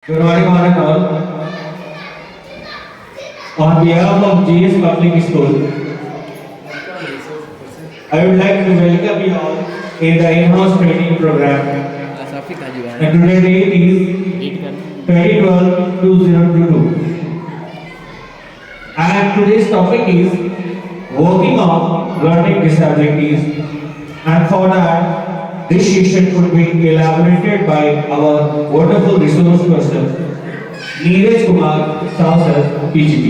Good morning, one and all. On behalf of GS Public School, I would like to welcome you all in the in-house training program. And today date is 2012-2022. And today's topic is working on learning disabilities. And for that, this session could be elaborated by our wonderful resource person, Neeraj Kumar Sahasar, PGT.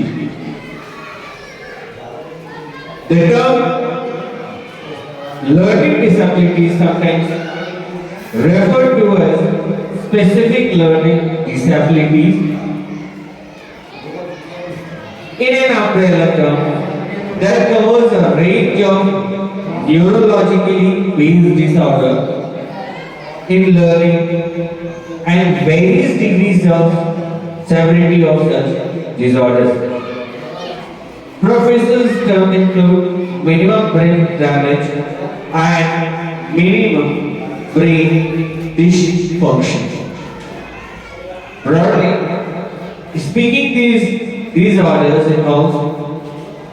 The term learning disabilities sometimes referred to as specific learning disabilities in an umbrella term that covers a range of neurologically based disorder in learning and various degrees of severity of such disorders. Professionals term include minimum brain damage and minimum brain dysfunction. Broadly speaking, these disorders involve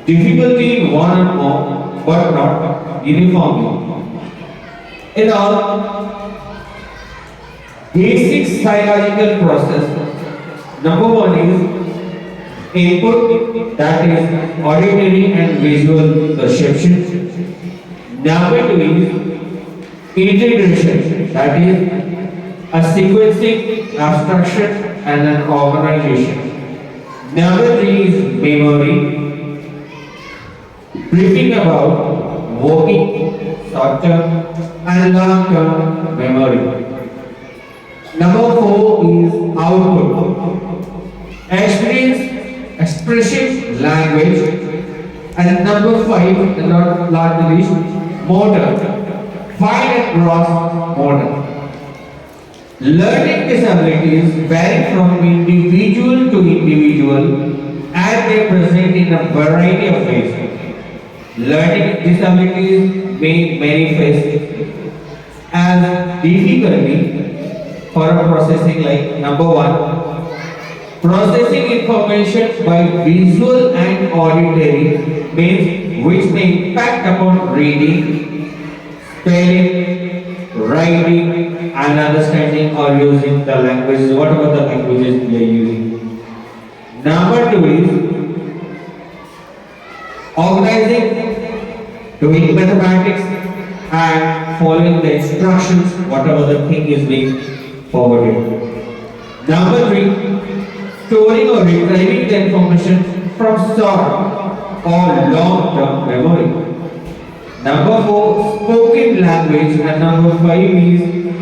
difficulty in one or more but not uniformly. In all, basic psychological process, number one is input, that is auditory and visual perception. Number two is integration, that is a sequencing, abstraction and an organization. Number three is memory, briefing about working, short-term and long-term memory. Number four is output, experience, expressive language, and number five, not least, motor, fine and gross motor. Learning disabilities vary from individual to individual and they present in a variety of ways. Learning disabilities may manifest as difficulty for processing, like number one, processing information by visual and auditory means which may impact upon reading, spelling, writing and understanding or using the languages, whatever the languages we are using. Number two is organizing, doing mathematics and following the instructions, whatever the thing is being forwarded. Number three, storing or retrieving the information from short or long-term memory. Number four, spoken language, and number five is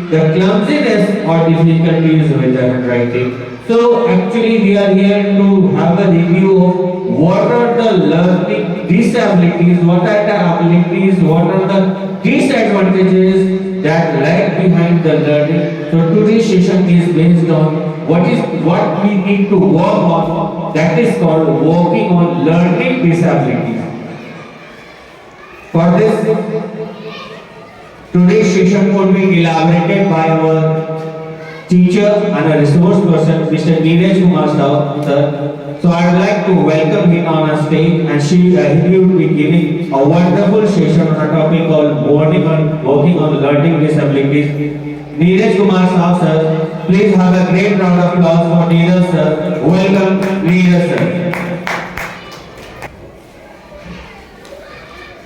the clumsiness or difficulties with the handwriting. So actually we are here to have a review of what are the learning disabilities, what are the abilities, what are the disadvantages that lag behind the learning. So today's session is based on what we need to work on, that is called working on learning disabilities. For this, today's session will be elaborated by our teacher and a resource person, Mr. Neeraj Kumar sir. So I would like to welcome him on our stage, and he will be giving a wonderful session on a topic called working on learning disabilities. Neeraj Kumar sir, please have a great round of applause for Neeraj sir. Welcome, Neeraj sir.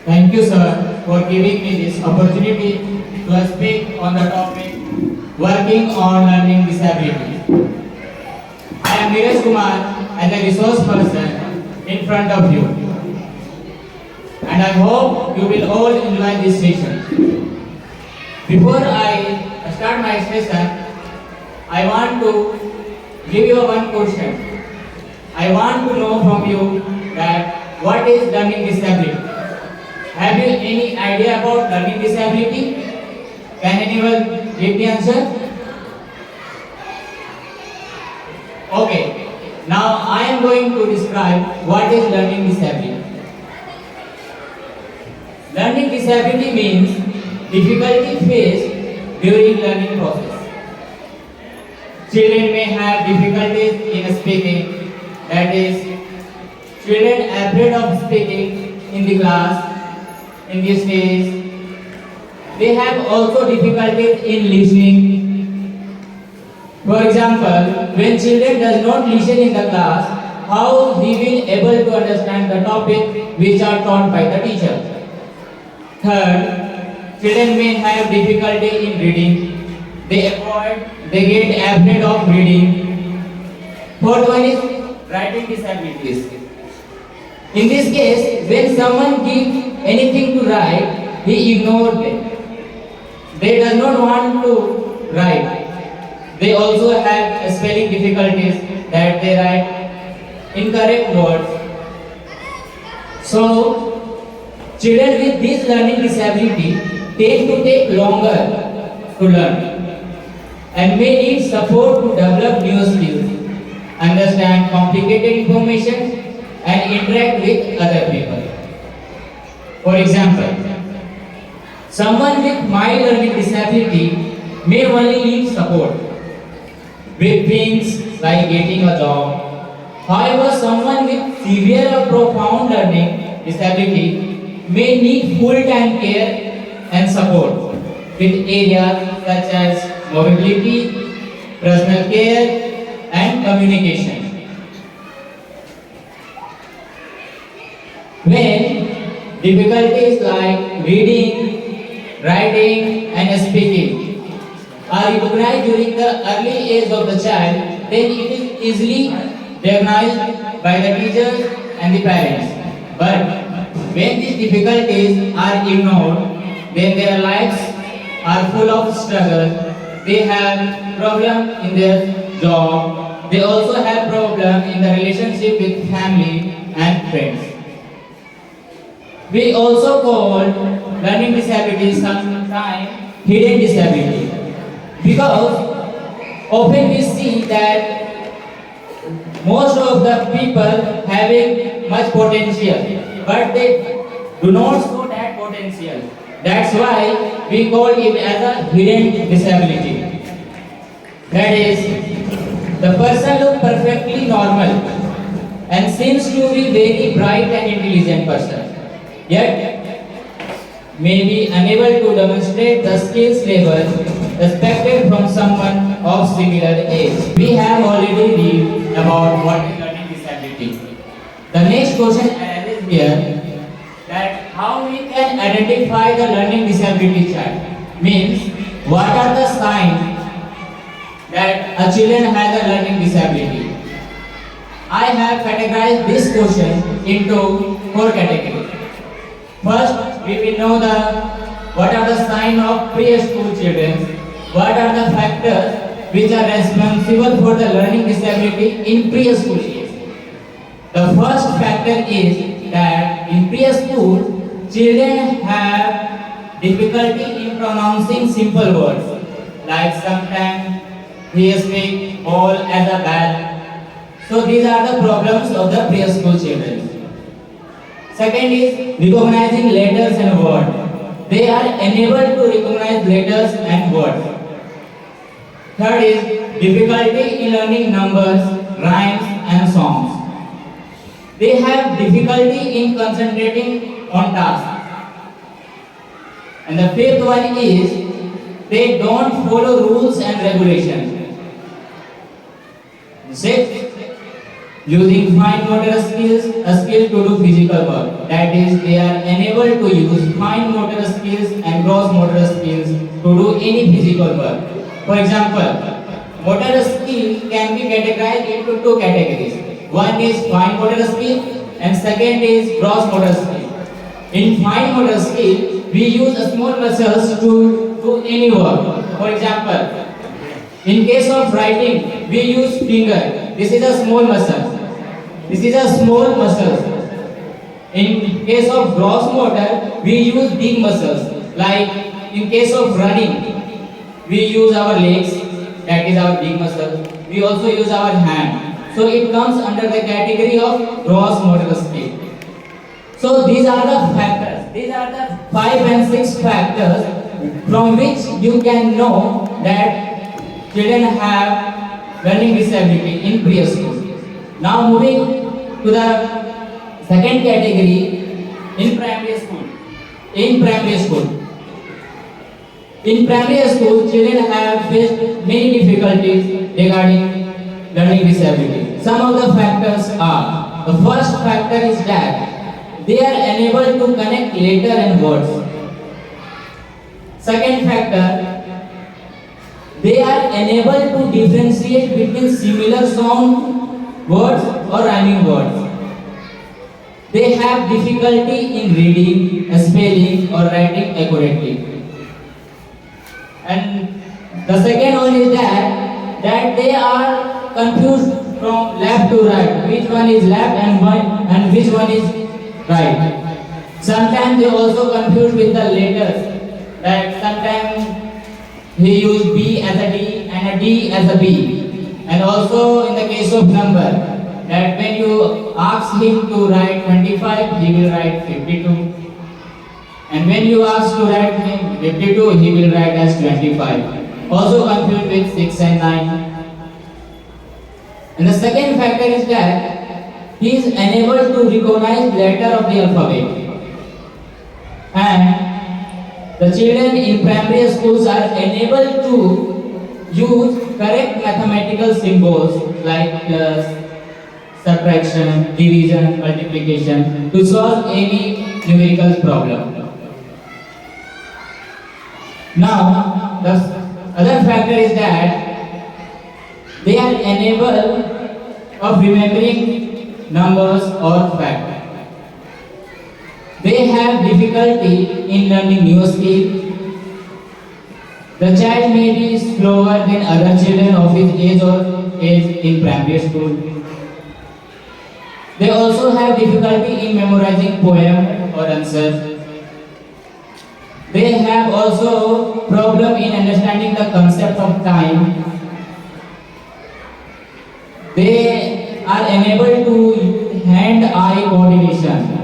Thank you, sir, for giving me this opportunity to speak on the topic working on learning disabilities. I am Neeraj Kumar as a resource person in front of you, and I hope you will all enjoy this session. Before I start my session, I want to give you one question. I want to know from you that what is learning disability? Have you any idea about learning disability? Can anyone give the answer? Okay. Now I am going to describe what is learning disability. Learning disability means difficulty faced during learning process. Children may have difficulty and speaking. That is, children afraid of speaking in the class in this stage. They have also difficulties in listening. For example, when children does not listen in the class, how he will able to understand the topic which are taught by the teacher. Third, children may have difficulty in reading. They get afraid of reading. Fourth one is writing disabilities. In this case, when someone gives anything to write, he ignores them. They does not want to write. They also have spelling difficulties that they write incorrect words. So, children with this learning disability tend to take longer to learn and may need support to develop new skills, understand complicated information and interact with other people. For example, someone with mild learning disability may only need support with things like getting a job. However, someone with severe or profound learning disability may need full-time care and support with areas such as mobility, personal care, and communication. When difficulties like reading, writing, and speaking are recognized during the early age of the child, then it is easily diagnosed by the teachers and the parents. But when these difficulties are ignored, then their lives are full of struggle. They have problem in their job. They also have problem in the relationship with family and friends. We also call learning disability sometimes hidden disability, because often we see that most of the people having much potential, but they do not show that potential. That's why we call it as a hidden disability. That is, the person looks perfectly normal and seems to be very bright and intelligent person, yet may be unable to demonstrate the skills level expected from someone of similar age. We have already read about what is learning disability. The next question arises here, that how we can identify the learning disability child. Means, what are the signs that a children has a learning disability? I have categorized this question into 4 categories. First, we will know what are the signs of preschool children. What are the factors which are responsible for the learning disability in preschool age? The first factor is that in preschool, children have difficulty in pronouncing simple words. Like sometimes he speaks all as a bell. So these are the problems of the preschool children. Second is recognizing letters and words. They are unable to recognize letters and words. Third is difficulty in learning numbers, rhymes and songs. They have difficulty in concentrating on tasks. And the fifth one is they don't follow rules and regulations. Sixth, using fine motor skills, a skill to do physical work. That is, they are unable to use fine motor skills and gross motor skills to do any physical work. For example, motor skill can be categorized into 2 categories. One is fine motor skill and second is gross motor skill. In fine motor skill, we use small muscles to do any work. For example, in case of writing, we use finger. This is a small muscle. This is a small muscle. In case of gross motor, we use big muscles. Like in case of running, we use our legs, that is our big muscle. We also use our hand. So it comes under the category of gross motor skill. So these are the factors. These are the 5 and 6 factors from which you can know that children have learning disability in preschool. Now moving to the second category in primary school. In primary school. In primary school, children have faced many difficulties regarding learning disability. Some of the factors are, the first factor is that they are unable to connect letter and words. Second factor, they are unable to differentiate between similar sound words or rhyming words. They have difficulty in reading, spelling or writing accurately. And the second one is that they are confused from left to right. Which one is left and which one is right. Sometimes they also confused with the letters. That sometimes he used B as a D and a D as a B. And also in the case of number, that when you ask him to write 25, he will write 52. And when you ask to write him 52, he will write as 25. Also confused with 6 and 9. And the second factor is that he is unable to recognize letter of the alphabet. And the children in primary schools are unable to use correct mathematical symbols like plus, subtraction, division, multiplication to solve any numerical problem. Now, the other factor is that they are unable of remembering numbers or facts. They have difficulty in learning new skills. The child may be slower than other children of his age or age in primary school. They also have difficulty in memorizing poem or answers. They have also problem in understanding the concept of time. They are unable to use hand-eye coordination.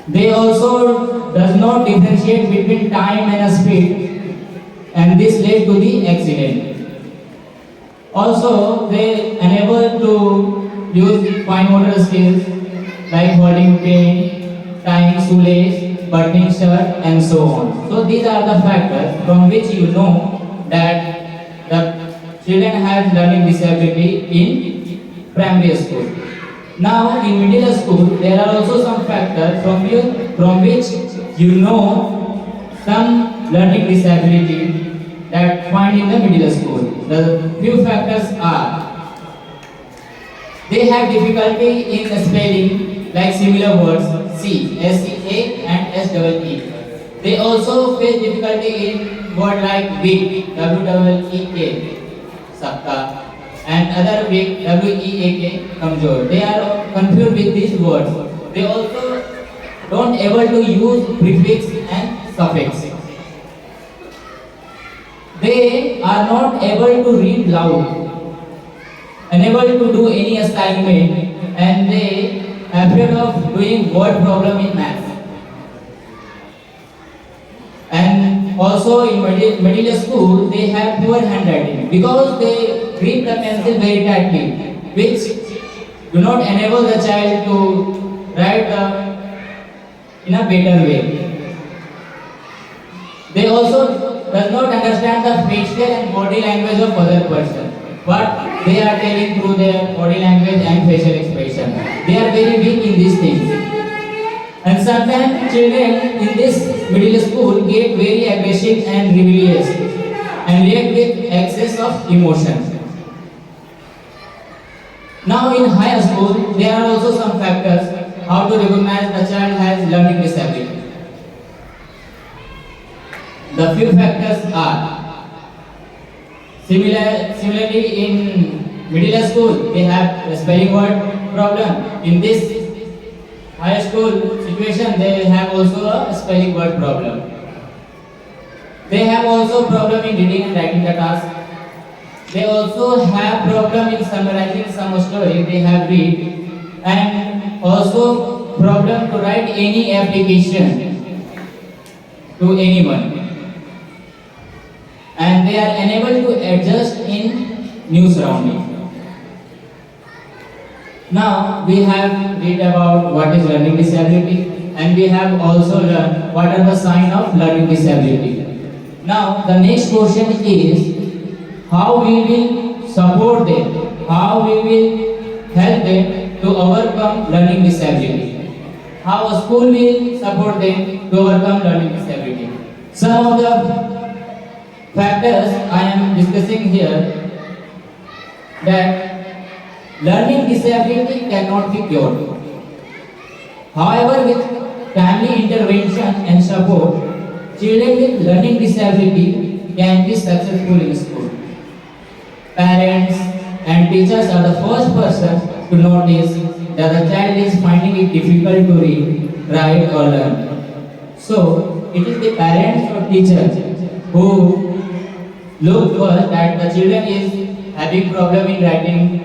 They also does not differentiate between time and speed, and this led to the accident. Also, they unable to use fine motor skills like holding pen, tying shoelace, buttoning shirt and so on. So these are the factors from which you know that the children have learning disability in primary school. Now in middle school there are also some factors from which you know some learning disability that find in the middle school. The few factors are they have difficulty in spelling like similar words C, S-C-A and S-E-E. They also face difficulty in word like week, W-E-E-K, sabka, and other week, W-E-A-K, kamjor. They are confused with these words. They also don't able to use prefix and suffix. They are not able to read loud, unable to do any assignment, and they afraid of doing word problem in math. And also in middle school they have poor handwriting because they grip the pencil very tightly, which do not enable the child to write in a better way. They also does not understand the facial and body language of other person, but they are telling through their body language and facial expression. They are very weak in these things. And sometimes children in this middle school get very aggressive and rebellious and react with excess of emotion. Now in high school, there are also some factors how to recognize the child has learning disability. The few factors are similarly in middle school they have a spelling word problem. In this high school situation they have also a spelling word problem. They have also problem in reading and writing the task. They also have problem in summarizing some story they have read, and also problem to write any application to anyone. And they are unable to adjust in new surroundings. Now we have read about what is learning disability and we have also learned what are the signs of learning disability. Now the next question is how we will support them, how we will help them to overcome learning disability, how a school will support them to overcome learning disability. Some of the factors I am discussing here that learning disability cannot be cured. However, with family intervention and support, children with learning disability can be successful in school. Parents and teachers are the first person to notice that the child is finding it difficult to read, write or learn. So, it is the parents or teachers who look first that the children is having problem in writing,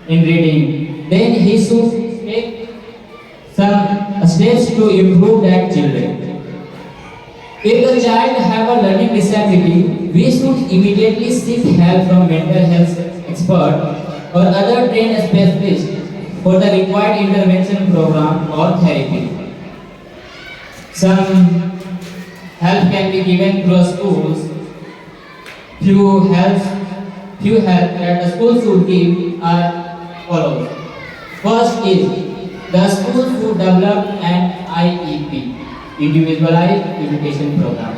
in reading. Then he should take some steps to improve that children. If the child have a learning disability, we should immediately seek help from mental health expert or other trained specialist for the required intervention program or therapy. Some help can be given through schools. Few help that the school should give are follows. First is the school should develop an IEP, individualized education program,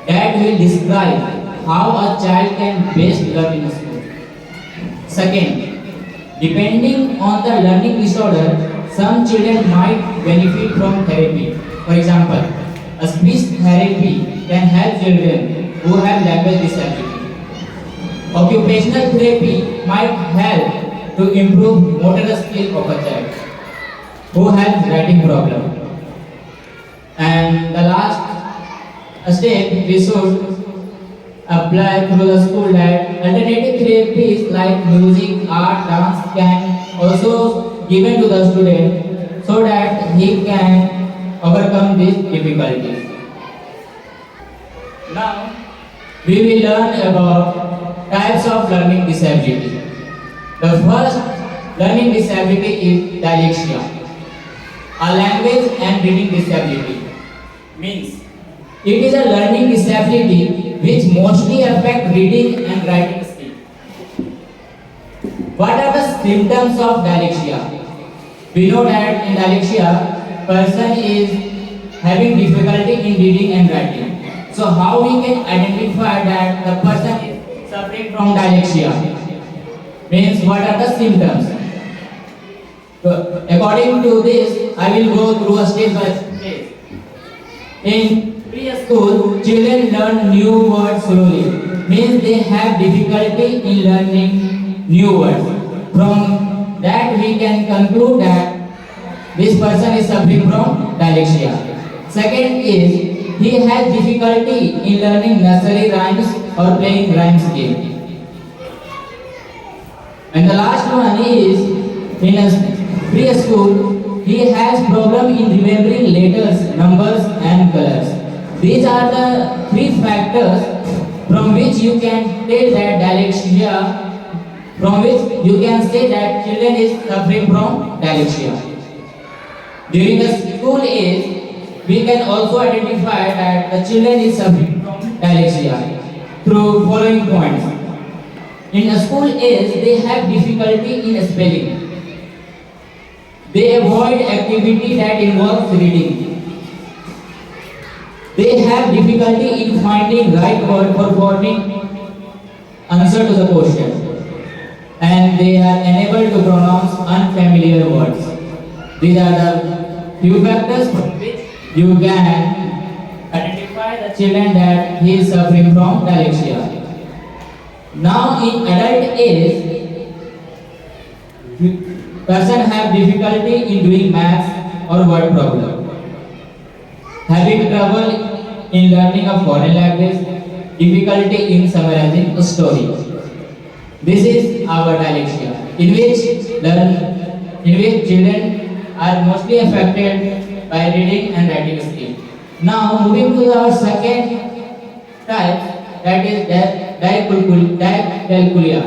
that will describe how a child can best learn in school. Second, depending on the learning disorder, some children might benefit from therapy. For example, a speech therapy can help children who have language disability. Occupational therapy might help to improve motor skill of a child who has writing problem. And the last step we should apply through the school that alternative therapies like music, art, dance can also given to the student so that he can overcome these difficulties. Now we will learn about types of learning disability. The first learning disability is dyslexia, a language and reading disability. Means it is a learning disability which mostly affect reading and writing skill. What are the symptoms of dyslexia? We know that in dyslexia, person is having difficulty in reading and writing. So how we can identify that the person is suffering from dyslexia? Means what are the symptoms? So, according to this, I will go through a step by step. In preschool, children learn new words slowly. Means they have difficulty in learning new words. From that we can conclude that this person is suffering from dyslexia. Second is he has difficulty in learning nursery rhymes or playing rhymes game. And the last one is in a preschool he has problem in remembering letters, numbers and colors. These are the three factors from which you can tell that dyslexia, from which you can say that children is suffering from dyslexia. During the school age, we can also identify that the children is suffering from dyslexia through following points. In a school age, they have difficulty in spelling. They avoid activity that involves reading. They have difficulty in finding right word for forming answer to the question. And they are unable to pronounce unfamiliar words. These are the few factors from which you can identify the children that he is suffering from dyslexia. Now in adult age, person have difficulty in doing maths or word problem, having trouble in learning a foreign language, difficulty in summarizing a story. This is our dyslexia, in which children are mostly affected by reading and writing skill. Now moving to our second type, that is dyscalculia.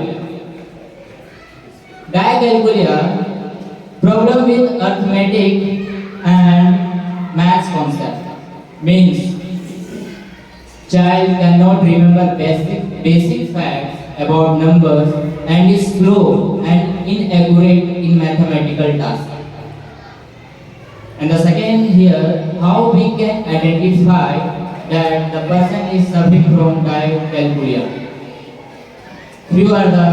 Dyscalculia Problem with arithmetic and maths concept means child cannot remember basic facts about numbers and is slow and inaccurate in mathematical tasks. And the second here, how we can identify that the person is suffering from dyscalculia. Few are the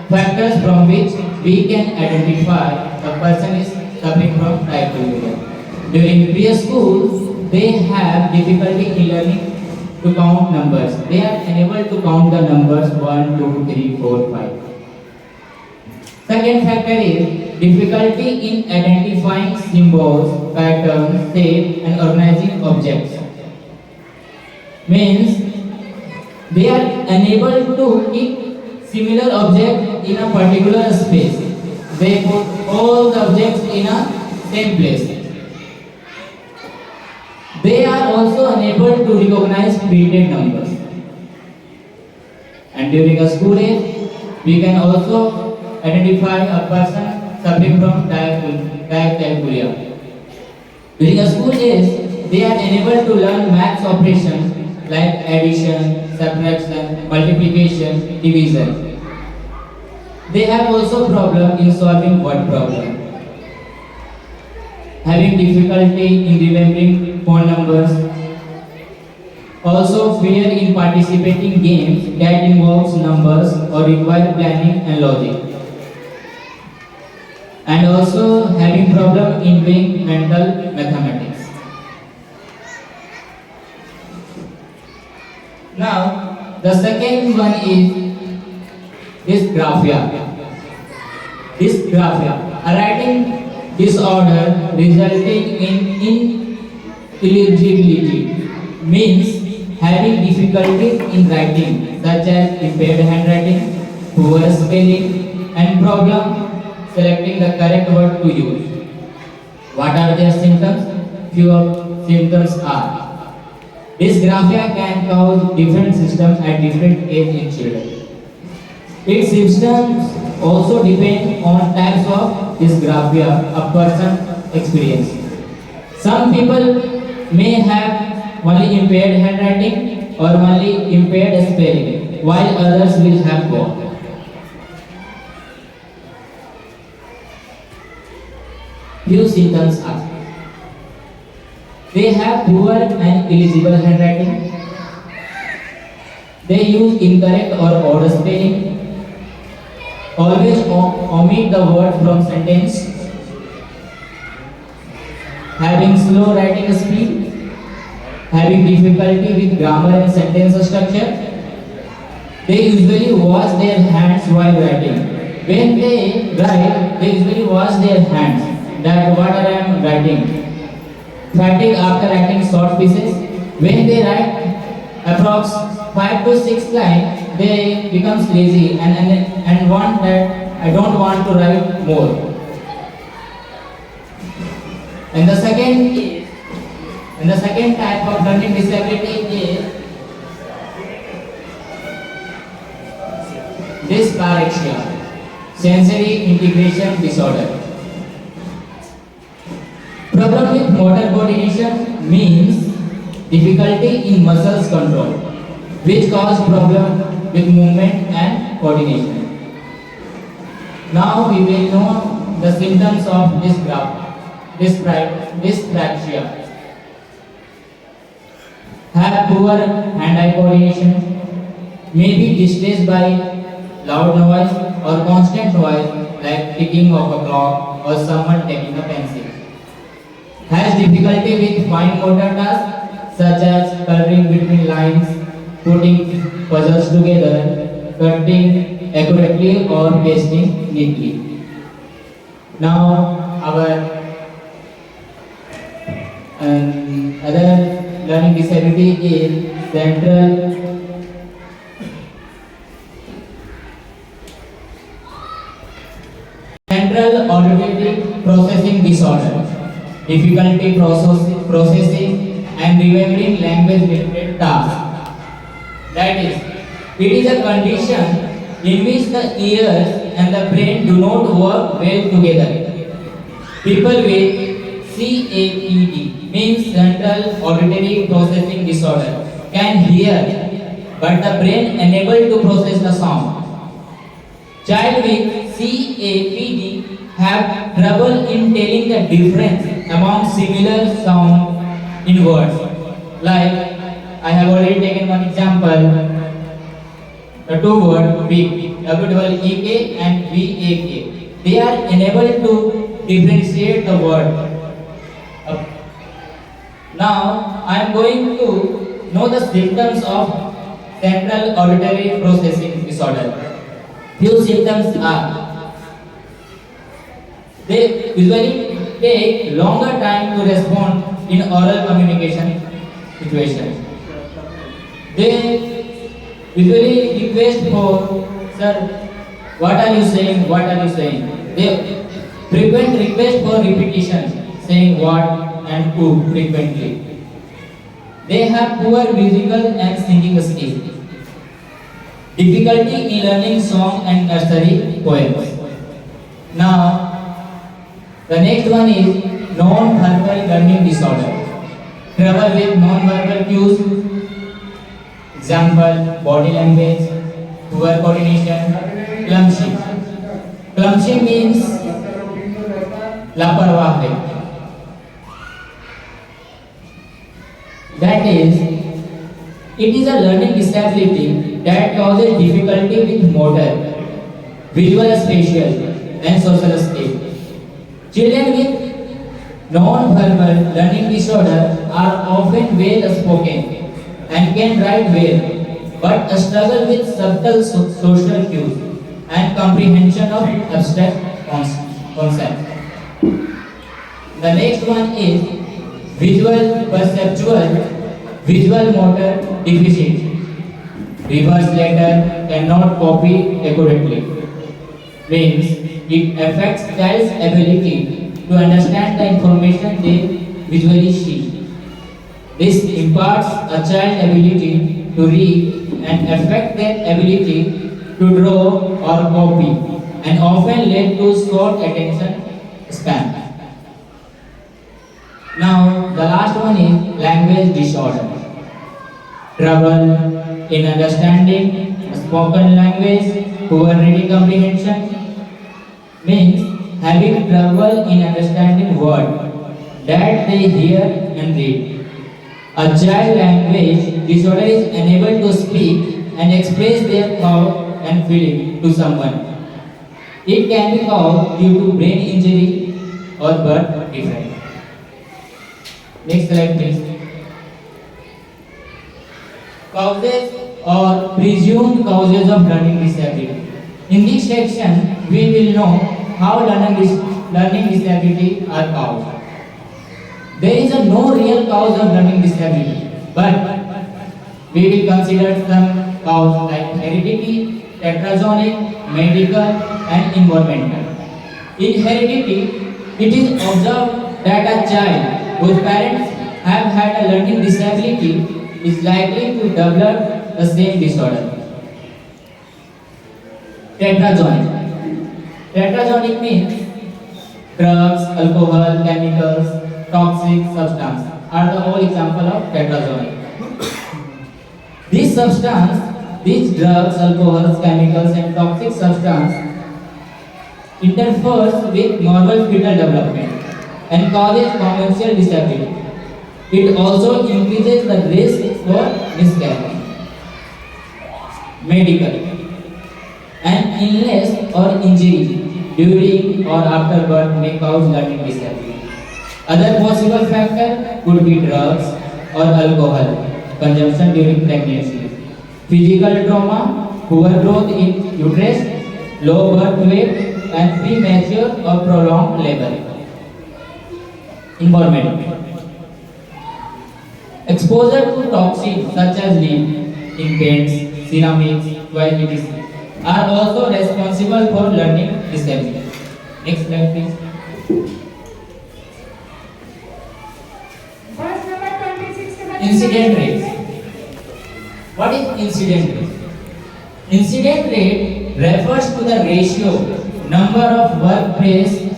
factors from which we can identify the person is suffering from dyscalculia. During preschool, they have difficulty in learning to count numbers. They are unable to count the numbers 1, 2, 3, 4, 5. Second factor is difficulty in identifying symbols, patterns, shape and organizing objects. Means they are unable to keep similar objects in a particular space. They put all the objects in a same place. They are also unable to recognize printed numbers. And during a school age, we can also identify a person suffering from dyscalculia. During a school age, they are unable to learn maths operations like addition, subtraction, multiplication, division. They have also problem in solving word problem. Having difficulty in remembering phone numbers. Also fear in participating games that involves numbers or require planning and logic. And also having problem in doing mental mathematics. Now, the second one is dysgraphia. Dysgraphia, a writing disorder resulting in illegibility, means having difficulties in writing, such as impaired handwriting, poor spelling, and problem selecting the correct word to use. What are their symptoms? Few of symptoms are: dysgraphia can cause different symptoms at different age in children. Its symptoms also depend on types of dysgraphia a person experiences. Some people may have only impaired handwriting or only impaired spelling, while others will have both. Few symptoms are: they have poor and illegible handwriting, they use incorrect or odd spelling, always omit the word from sentence, having slow writing speed, having difficulty with grammar and sentence structure. They usually wash their hands while writing. When they write, they usually wash their hands. That what I am writing. Fatigue after writing short pieces. When they write approx 5 to 6 lines, they becomes lazy and want that I don't want to write more. And the second type of learning disability is dyspraxia, sensory integration disorder. Problem with motor coordination means difficulty in muscles control, which cause problem with movement and coordination. Now we will know the symptoms of dyspraxia. Have poor hand-eye coordination, may be distressed by loud noise or constant noise like ticking of a clock or someone taking a pencil. Has difficulty with fine motor tasks such as coloring between lines, putting puzzles together, cutting accurately or pasting neatly. Now our other learning disability is central auditory processing disorder. Difficulty processing and remembering language-related tasks. That is, it is a condition in which the ears and the brain do not work well together. People with CAPD means central auditory processing disorder can hear, but the brain unable to process the sound. Child with CAPD have trouble in telling the difference among similar sound in words. Like I have already taken one example. The two words weak, WEEK and VAK. They are unable to differentiate the word. Now I am going to know the symptoms of central auditory processing disorder. Few symptoms are they usually take longer time to respond in oral communication situation. They usually request for, sir, what are you saying? What are you saying? They frequent request for repetition, saying what and who frequently. They have poor musical and singing skills. Difficulty in learning song and nursery poems. Now, the next one is non-verbal learning disorder. Trouble with non-verbal cues. Example, body language, poor coordination, clumsy. Clumsy means laparwah. That is, it is a learning disability that causes difficulty with motor, visual, spatial, and social skills. Children with non-verbal learning disorder are often well spoken and can write well, but struggle with subtle social cues and comprehension of abstract concepts. The next one is visual perceptual visual motor deficit. Reverse letter cannot copy accurately. Means it affects child's ability to understand the information they visually see. This imparts a child's ability to read and affect their ability to draw or copy and often lead to short attention span. Now the last one is language disorder. Trouble in understanding spoken language, poor reading comprehension, means having trouble in understanding words that they hear and read. A child language disorder is unable to speak and express their thought and feeling to someone. It can be caused due to brain injury or birth defect. Next slide please. Causes or presumed causes of learning disability. In this section, we will know how learning disability are caused. There is no real cause of learning disability, but we will consider some cause like heredity, tetragonic, medical, and environmental. In heredity, it is observed that a child whose parents have had a learning disability is likely to develop the same disorder. Tetragonic. Tetragonic means drugs, alcohol, chemicals, toxic substance are the all example of tetragonic. These substance, these drugs, alcohols, chemicals, and toxic substance interferes with normal fetal development and causes congenital disability. It also increases the risk for miscarriage. Medical. An illness or injury during or after birth may cause learning disability. Other possible factors could be drugs or alcohol consumption during pregnancy, physical trauma, poor growth in uterus, low birth weight, and premature or prolonged labor. Environment. Exposure to toxins such as lead in paints, ceramics, toilets are also responsible for learning disability. Next slide please. Incident rate. What is incident rate? Incident rate refers to the ratio number of workplace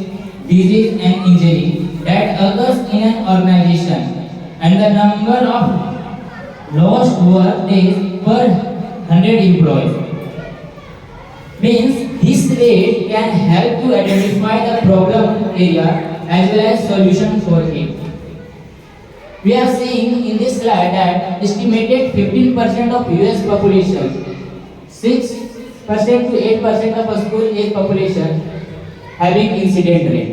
disease and injury that occurs in an organization and the number of lost work days per 100 employees. Means this rate can help to identify the problem area as well as solution for it. We are seeing in this slide that estimated 15% of US population, 6% to 8% of a school age population having incident rate.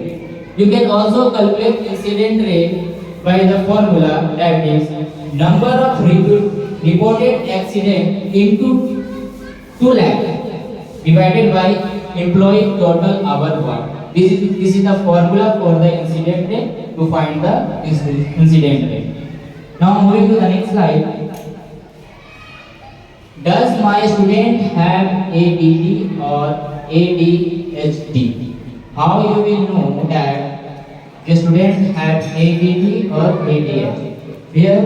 You can also calculate incident rate by the formula, that is number of reported accident into 2 lakh divided by employee total hour work. This is the formula for the incident rate to find the incident rate. Now moving to the next slide. Does my student have ADD or ADHD? How you will know that the student has ADD or ADHD? Here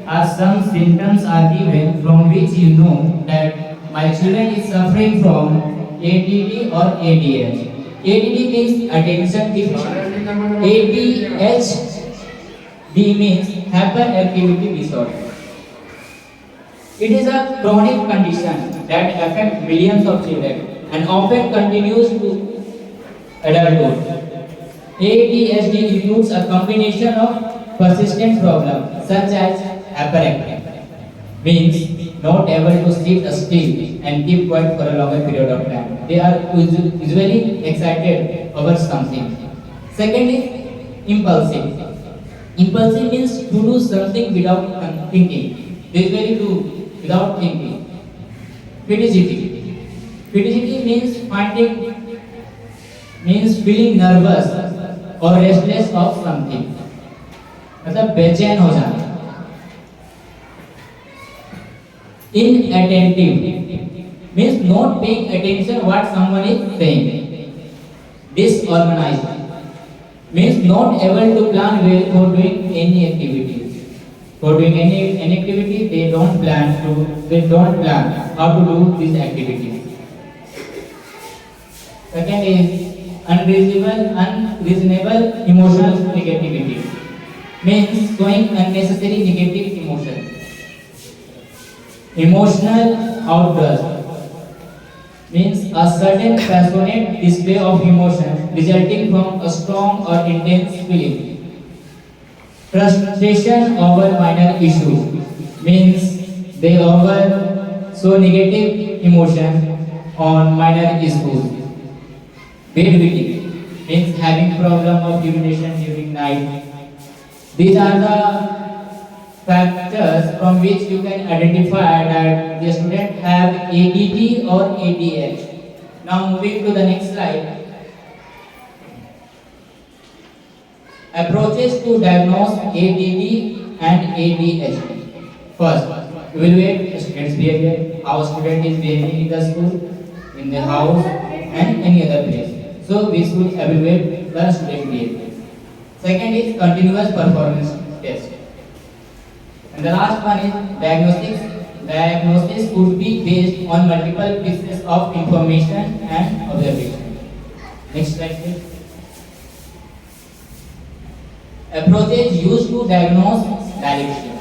are some symptoms are given from which you know that my children is suffering from ADD or ADHD. ADD means attention deficit. ADHD means hyperactivity disorder. It is a chronic condition that affects millions of children and often continues to adulthood. ADHD includes a combination of persistent problems such as hyperactivity, means not able to sit still and keep quiet for a longer period of time. They are usually excited over something. Second is impulsive. Impulsive means to do something without thinking. They usually do without thinking. Fidgety. Fidgety means feeling nervous or restless of something. मतलब बेचैन हो जाना. Inattentive means not paying attention what someone is saying. Disorganized means not able to plan well for doing any activity. For doing any activity, they don't plan how to do this activity. Second is unreasonable emotional negativity, means showing unnecessary negative emotion. Emotional outburst means a sudden passionate display of emotion resulting from a strong or intense feeling. Frustration over minor issues means they over show negative emotion on minor issues. Bedwetting means having problem of urination during night. These are the factors from which you can identify that the student have ADD or ADHD. Now moving to the next slide. Approaches to diagnose ADD and ADHD. First, evaluate a student's behavior, how a student is behaving in the school, in the house, and any other place. So we should evaluate the student behavior. Second is continuous performance test. And the last one is diagnostics. Diagnosis could be based on multiple pieces of information and observation. Next slide please. Approaches used to diagnose dyslexia.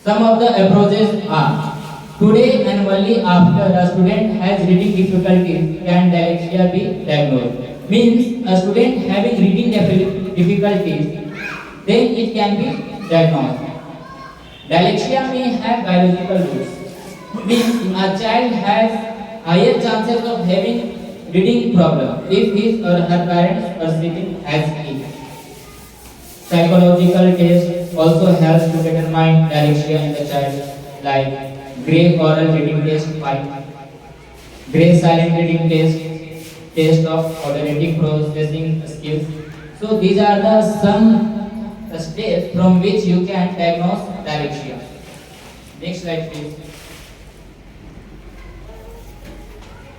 Some of the approaches are: today and only after a student has reading difficulties can dyslexia be diagnosed. Means a student having reading difficulties, then it can be diagnosed. Dyslexia may have biological roots. Means a child has higher chances of having reading problem if his or her parents are sitting as it. Psychological test also helps to determine dyslexia in the child, like Gray oral reading test 5, Gray silent reading test, test of auditory processing skills. So these are the some steps from which you can diagnose dyslexia. Next slide please.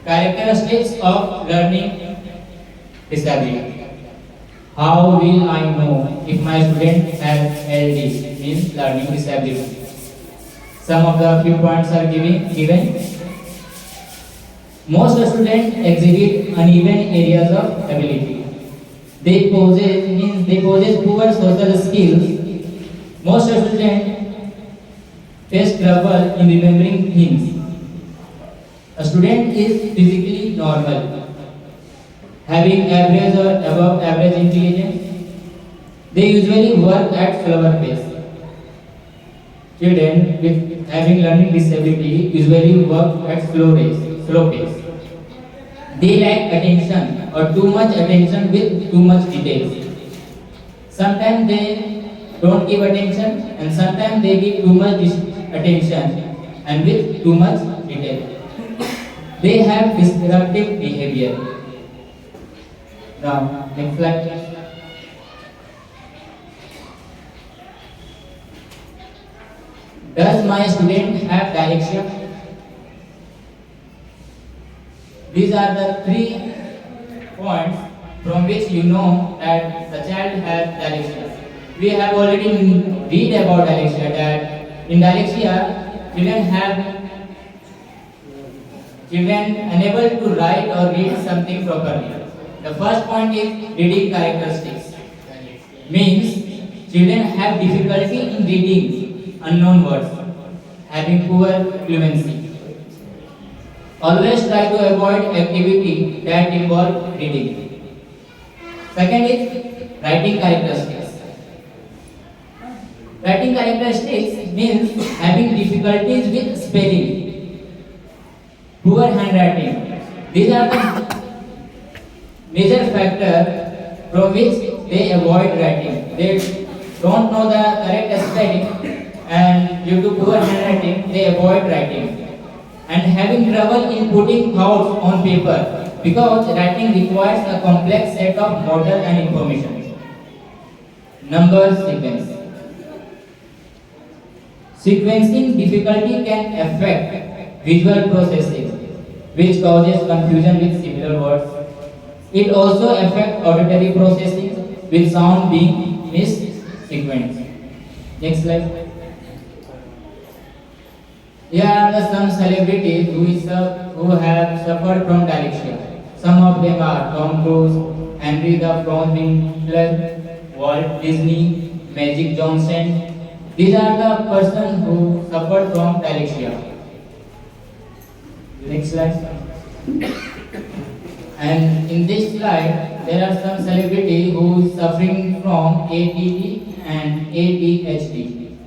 Characteristics of learning disability. How will I know if my student has LD, means learning disability? Some of the few points are given. Most students exhibit uneven areas of ability. They possess poor social skills. Most students face trouble in remembering things. A student is physically normal, having average or above average intelligence. They usually work at slower pace. Children with having learning disability usually work at slow pace. They lack attention or too much attention with too much details. Sometimes they don't give attention and sometimes they give too much attention and with too much detail. They have disruptive behavior. Now, next slide please. Does my student have dyslexia? These are the 3 points from which you know that the child has dyslexia. We have already read about dyslexia, that in dyslexia children unable to write or read something properly. The first point is reading characteristics. Means children have difficulty in reading unknown words, having poor fluency. Always try to avoid activity that involve reading. Second is writing characteristics. Writing characteristics means having difficulties with spelling, poor handwriting. These are the major factors from which they avoid writing. They don't know the correct spelling and due to poor handwriting they avoid writing. And having trouble in putting thoughts on paper because writing requires a complex set of motor and information. Number sequence. Sequencing difficulty can affect visual processing, which causes confusion with similar words. It also affects auditory processing, with sound being mis-sequenced. Next slide. Here are the some celebrities who have suffered from dyslexia. Some of them are Tom Cruise, Henry the Frontwinkler, Walt Disney, Magic Johnson. These are the persons who suffered from dyslexia. Next slide. And in this slide, there are some celebrities who is suffering from ADD and ADHD.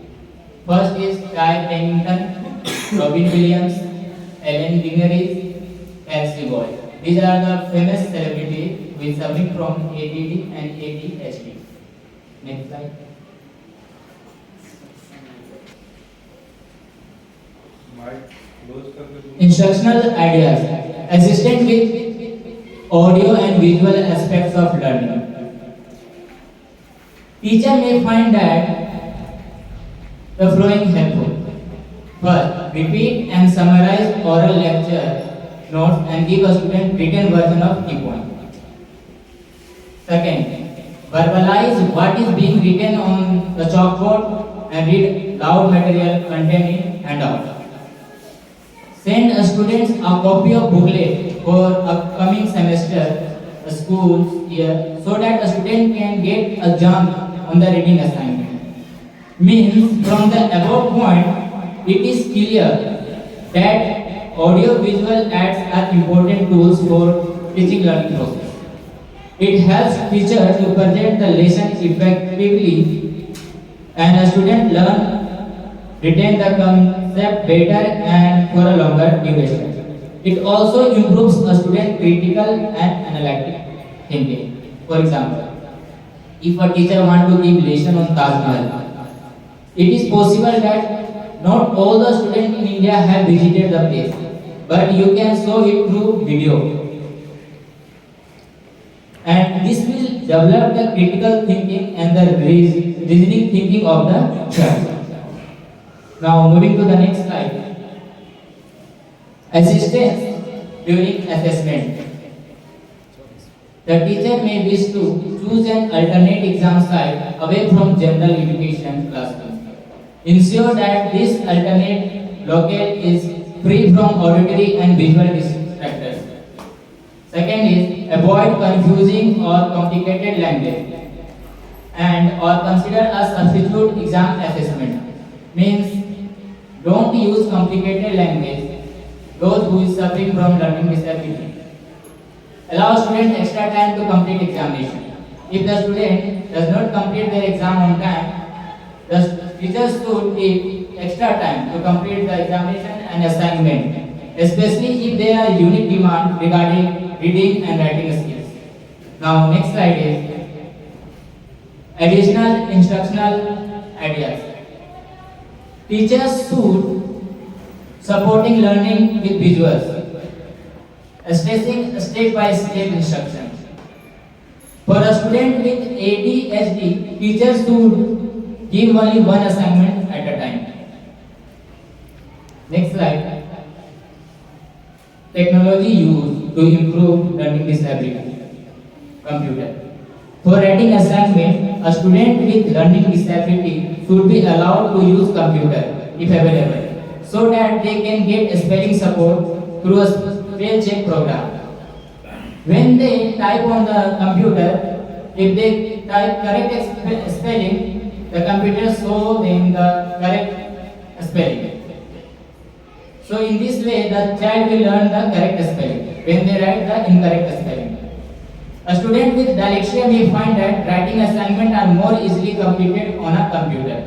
First is Ty Pennington, Robin Williams, Ellen DeGeneres, Kelsey Boyd. These are the famous celebrities who is suffering from ADD and ADHD. Next slide. Instructional ideas. Assistant with audio and visual aspects of learning. Teacher may find that the following helpful. First, repeat and summarize oral lecture notes and give a student written version of key points. Second, verbalize what is being written on the chalkboard and read loud material contained in handout. Send a students a copy of booklet for upcoming semester, a school year, so that a student can get a jump on the reading assignment. Means from the above point, it is clear that audio-visual aids are important tools for teaching learning process. It helps teachers to present the lesson effectively and a student retain the concept better and for a longer duration. It also improves a student critical and analytic thinking. For example, if a teacher wants to give lesson on Taj Mahal, it is possible that not all the students in India have visited the place, but you can show it through video. And this will develop the critical thinking and the reasoning thinking of the child. Now moving to the next slide. Assistance during assessment. The teacher may wish to choose an alternate exam site away from general education classroom. Ensure that this alternate locale is free from auditory and visual distractors. Second is avoid confusing or complicated language and or consider a substitute exam assessment. Means don't use complicated language those who is suffering from learning disability. Allow students extra time to complete examination. If the student does not complete their exam on time, the teachers should give extra time to complete the examination and assignment, especially if there are unique demand regarding reading and writing skills. Now, next slide is additional instructional ideas. Teachers should supporting learning with visuals, stressing step-by-step instructions. For a student with ADHD, teachers should give only one assignment at a time. Next slide. Technology used to improve learning disability. Computer. For writing assignment, a student with learning disability should be allowed to use computer if available, so that they can get spelling support through a spell check program. When they type on the computer, if they type correct spelling, the computer show them the correct spelling. So in this way, the child will learn the correct spelling when they write the incorrect spelling. A student with dyslexia may find that writing assignments are more easily completed on a computer.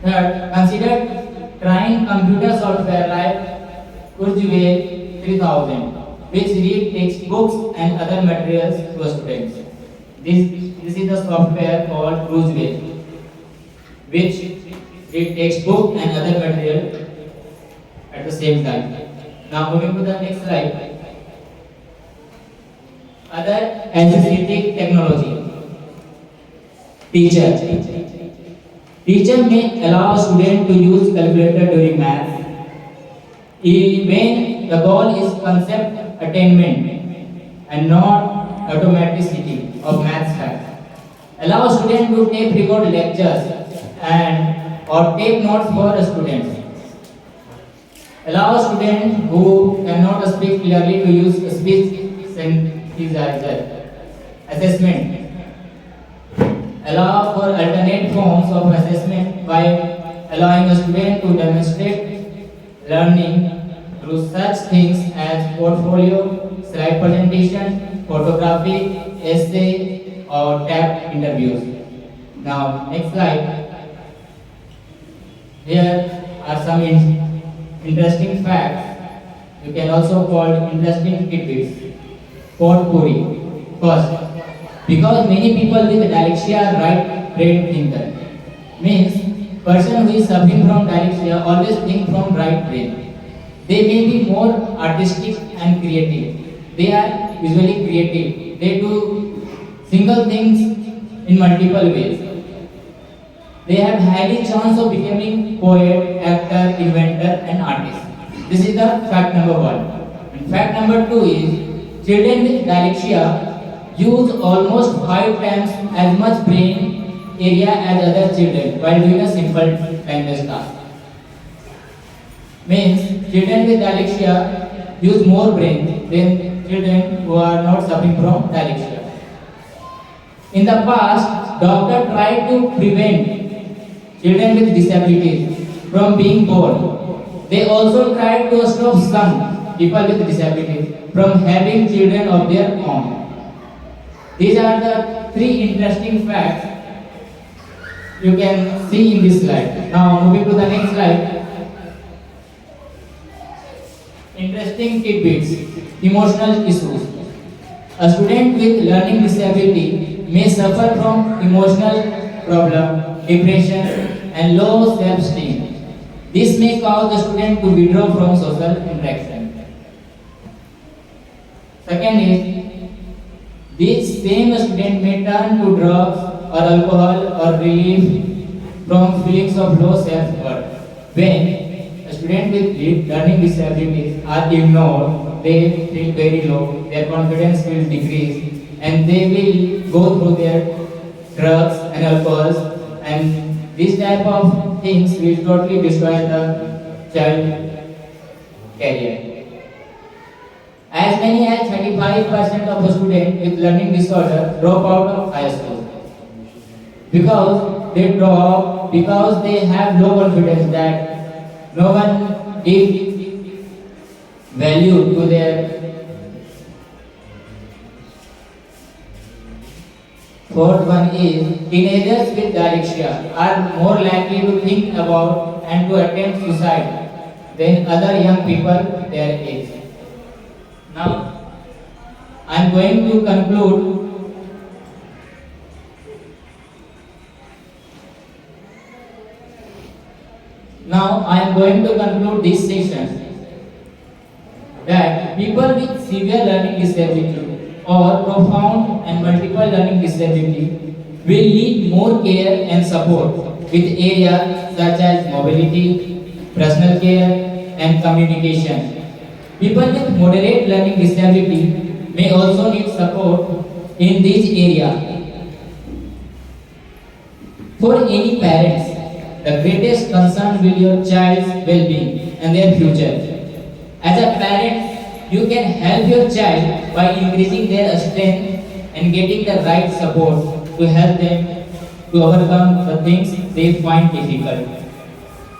Third, consider trying computer software like Kurzweil 3000, which read textbooks and other materials to students. This is the software called Kurzweil, which read textbook and other material at the same time. Now moving to the next slide. Other assistive technology. Teacher may allow a student to use calculator during math when the goal is concept attainment and not automaticity of math facts. Allow a student to tape record lectures and or take notes for students. Allow a student who cannot speak clearly to use speech synthesizer. Assessment. Allow for alternate forms of assessment by allowing a student to demonstrate learning through such things as portfolio, slide presentation, photography, essay, or tab interviews. Now, next slide. Here are some interesting facts. You can also call interesting tidbits. Potpourri. First, because many people with dyslexia are right-brain thinker, means person who is suffering from dyslexia always think from right brain. They may be more artistic and creative. They are usually creative. They do single things in multiple ways. They have highly chance of becoming poet, actor, inventor, and artist. This is the fact number one. And fact number two is children with dyslexia use almost 5 times as much brain area as other children while doing a simple language task. Means children with dyslexia use more brain than children who are not suffering from dyslexia. In the past, doctors tried to prevent children with disabilities from being born. They also tried to stop some people with disabilities from having children of their own. These are the 3 interesting facts you can see in this slide. Now moving to the next slide. Interesting tidbits. Emotional issues. A student with learning disability may suffer from emotional problem, depression, and low self-esteem. This may cause the student to withdraw from social interaction. Second is, this same student may turn to drugs or alcohol or relief from feelings of low self-worth. When a student with learning disabilities are ignored, they feel very low, their confidence will decrease, and they will go through their drugs and alcohols, and this type of things will totally destroy the child career. As as many as 35% of the students with learning disorder drop out of high school because they drop because they have low confidence that no one gives value to their. Fourth one is teenagers with dyslexia are more likely to think about and to attempt suicide than other young people their age. Now, I am going to conclude. Now, I am going to conclude this session that people with severe learning disability or profound and multiple learning disability will need more care and support with areas such as mobility, personal care, and communication. People with moderate learning disability may also need support in these areas. For any parents, the greatest concern will your child's well-being and their future. As a parent, you can help your child by increasing their strength and getting the right support to help them to overcome the things they find difficult.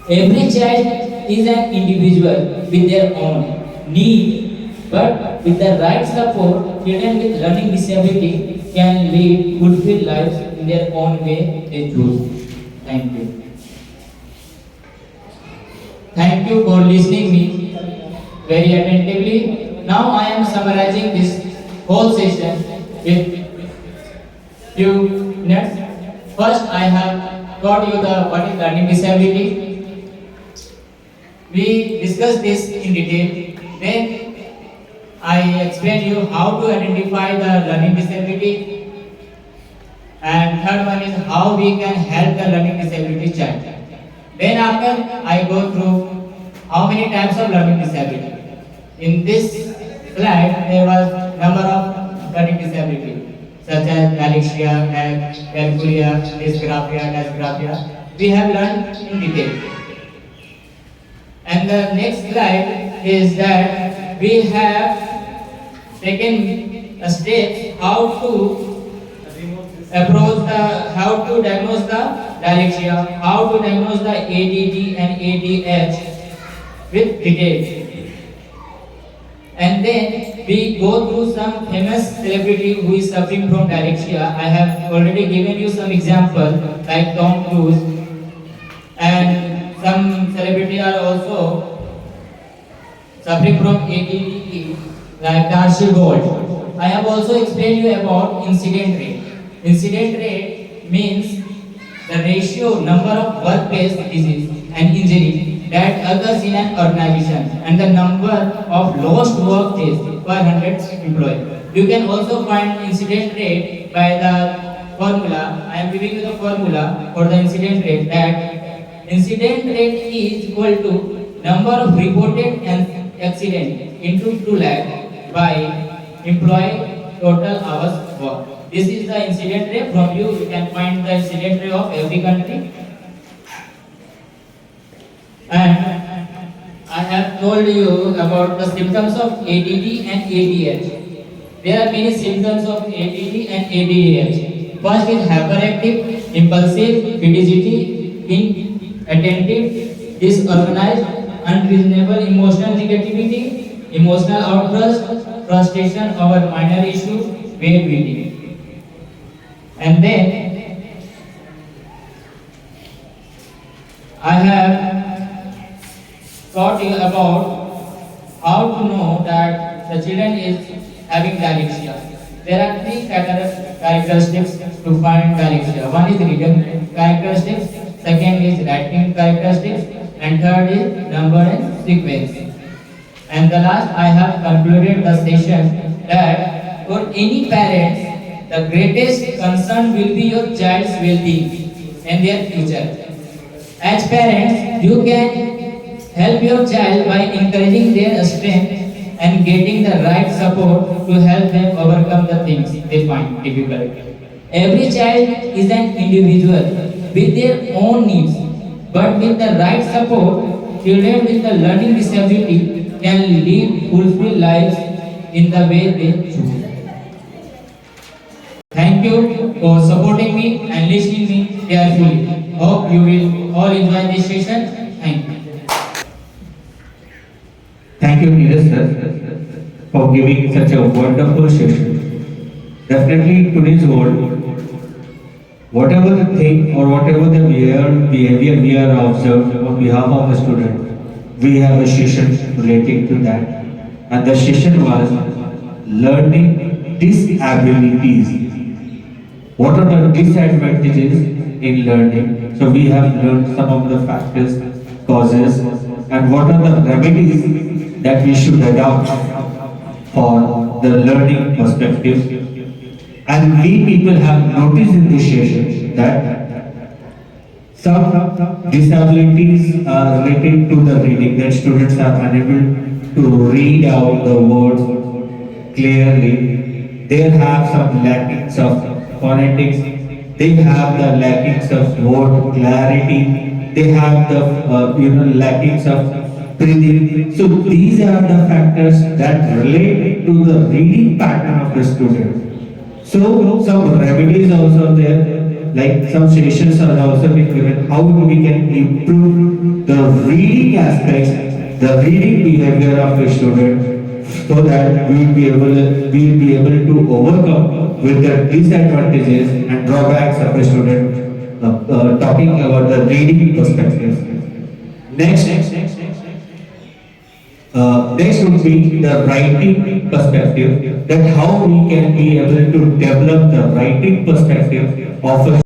Every child is an individual with their own need, but with the right support, children with learning disability can lead fulfilled lives in their own way they choose. Thank you. Thank you for listening me very attentively. Now I am summarizing this whole session with few minutes. First, I have taught you the what is learning disability. We discussed this in detail. Then I explained you how to identify the learning disability. And third one is how we can help the learning disability child. Then after I go through how many types of learning disability. In this slide there was number of learning disability such as dyslexia, calculia, dysgraphia. We have learned in detail. And the next slide is that we have taken a step how to how to diagnose the dyslexia, how to diagnose the ADD and ADH with detail. And then we go through some famous celebrity who is suffering from dyslexia. I have already given you some examples like Tom Cruise, and some celebrity are also suffering from ADD like Darcy Gold. I have also explained you about incident rate. Incident rate means the ratio number of workplace disease and injury that occurs in an organization and the number of lost work days per 100 employees. You can also find incident rate by the formula. I am giving you the formula for the incident rate, that incident rate is equal to number of reported accident into 2 lakh by employee total hours work. This is the incident rate. From you can find the incident rate of every country. And I have told you about the symptoms of ADD and ADH. There are many symptoms of ADD and ADH. First is hyperactive, impulsive, fidgety, inattentive, disorganized, unreasonable emotional negativity, emotional outburst, frustration over minor issues, weight beating. And then I have taught you about how to know that the children is having dyslexia. There are 3 characteristics to find dyslexia. One is reading characteristics, second is writing characteristics, and third is number and sequence. And the last, I have concluded the session that for any parents, the greatest concern will be your child's well-being and their future. As parents, you can help your child by encouraging their strength and getting the right support to help them overcome the things they find difficult. Every child is an individual with their own needs, but with the right support, children with a learning disability can lead fulfilled lives in the way they choose. Thank you for supporting me and listening me carefully. Hope you will all enjoy this session. Thank you. Thank you, Neeraj sir, for giving such a wonderful session. Definitely, in today's world, whatever the thing or whatever the behavior we are observed on behalf of a student, we have a session relating to that. And the session was learning disabilities. What are the disadvantages in learning? So we have learned some of the factors, causes, and what are the remedies that we should adopt for the learning perspective. And we people have noticed in this session that some disabilities are related to the reading, that students are unable to read out the words clearly. They have some lackings of phonetics, they have the lackings of word clarity, they have the lackings of breathing. So these are the factors that relate to the reading pattern of the student. So some remedies also there, like some suggestions are also been given how we can improve the reading aspects, the reading behavior of the student, so that we will be able to overcome with the disadvantages and drawbacks of the student. Talking about the reading perspective. Next would be the writing perspective, that how we can be able to develop the writing perspective of a